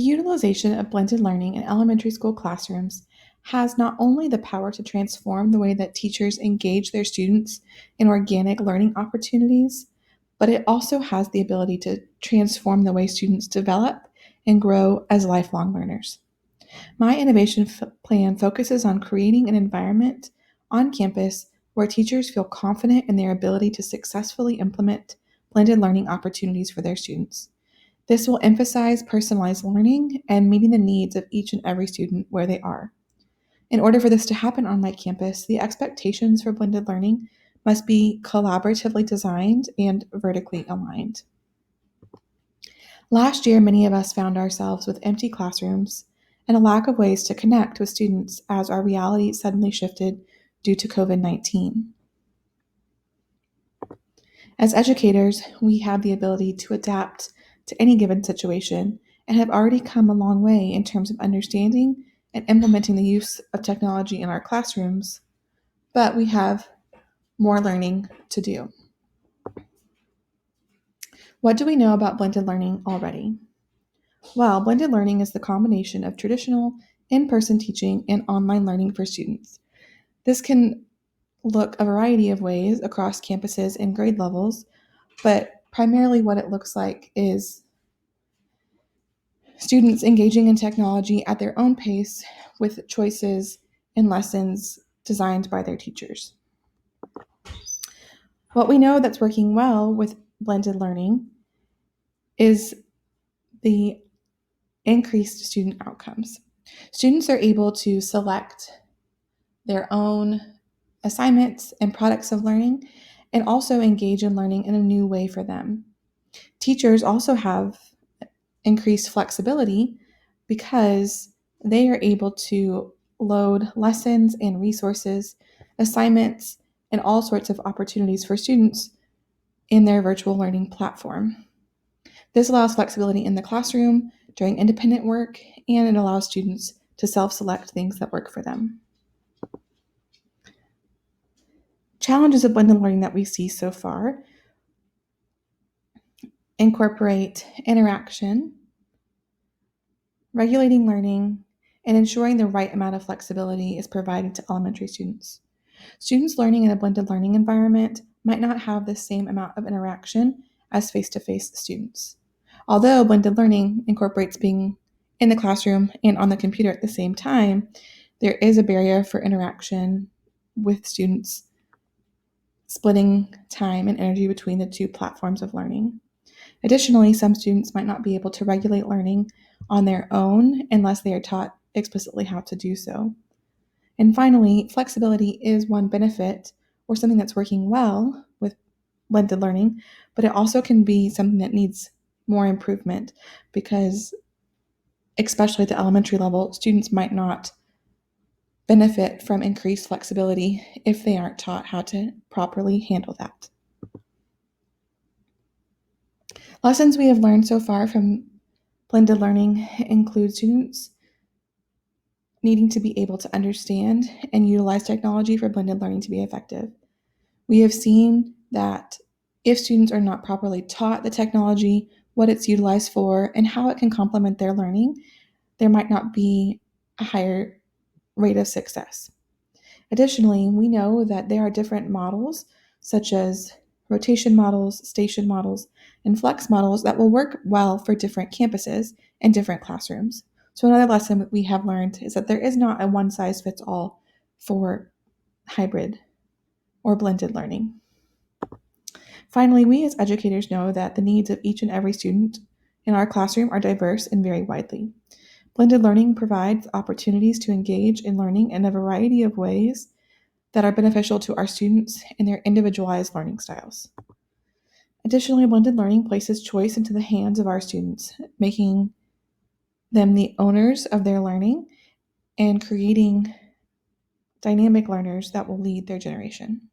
The utilization of blended learning in elementary school classrooms has not only the power to transform the way that teachers engage their students in organic learning opportunities, but it also has the ability to transform the way students develop and grow as lifelong learners. My innovation plan focuses on creating an environment on campus where teachers feel confident in their ability to successfully implement blended learning opportunities for their students. This will emphasize personalized learning and meeting the needs of each and every student where they are. In order for this to happen on my campus, the expectations for blended learning must be collaboratively designed and vertically aligned. Last year, many of us found ourselves with empty classrooms and a lack of ways to connect with students as our reality suddenly shifted due to COVID 19. As educators, we have the ability to adapt to any given situation and have already come a long way in terms of understanding and implementing the use of technology in our classrooms, but we have more learning to do. What do we know about blended learning already? Well, blended learning is the combination of traditional in person teaching and online learning for students. This can look a variety of ways across campuses and grade levels, but primarily what it looks like is students engaging in technology at their own pace with choices and lessons designed by their teachers. What we know that's working well with blended learning is the increased student outcomes. Students are able to select their own assignments and products of learning and also engage in learning in a new way for them. Teachers also have increased flexibility because they are able to load lessons and resources, assignments, and all sorts of opportunities for students in their virtual learning platform. This allows flexibility in the classroom during independent work, and it allows students to self-select things that work for them. Challenges of blended learning that we see so far incorporate interaction, regulating learning, and ensuring the right amount of flexibility is provided to elementary students. Students learning in a blended learning environment might not have the same amount of interaction as face-to-face students. Although blended learning incorporates being in the classroom and on the computer at the same time, there is a barrier for interaction with students splitting time and energy between the two platforms of learning. Additionally, some students might not be able to regulate learning on their own unless they are taught explicitly how to do so. And finally, flexibility is one benefit or something that's working well with blended learning, but it also can be something that needs more improvement because, especially at the elementary level, students might not benefit from increased flexibility if they aren't taught how to properly handle that. Lessons we have learned so far from blended learning include students needing to be able to understand and utilize technology for blended learning to be effective. We have seen that if students are not properly taught the technology, what it's utilized for, and how it can complement their learning, there might not be a higher rate of success. Additionally, we know that there are different models, such as rotation models, station models, and flex models that will work well for different campuses and different classrooms. So another lesson we have learned is that there is not a one size fits all for hybrid or blended learning. Finally, we as educators know that the needs of each and every student in our classroom are diverse and vary widely. Blended learning provides opportunities to engage in learning in a variety of ways that are beneficial to our students and their individualized learning styles. Additionally, blended learning places choice into the hands of our students, making them the owners of their learning and creating dynamic learners that will lead their generation.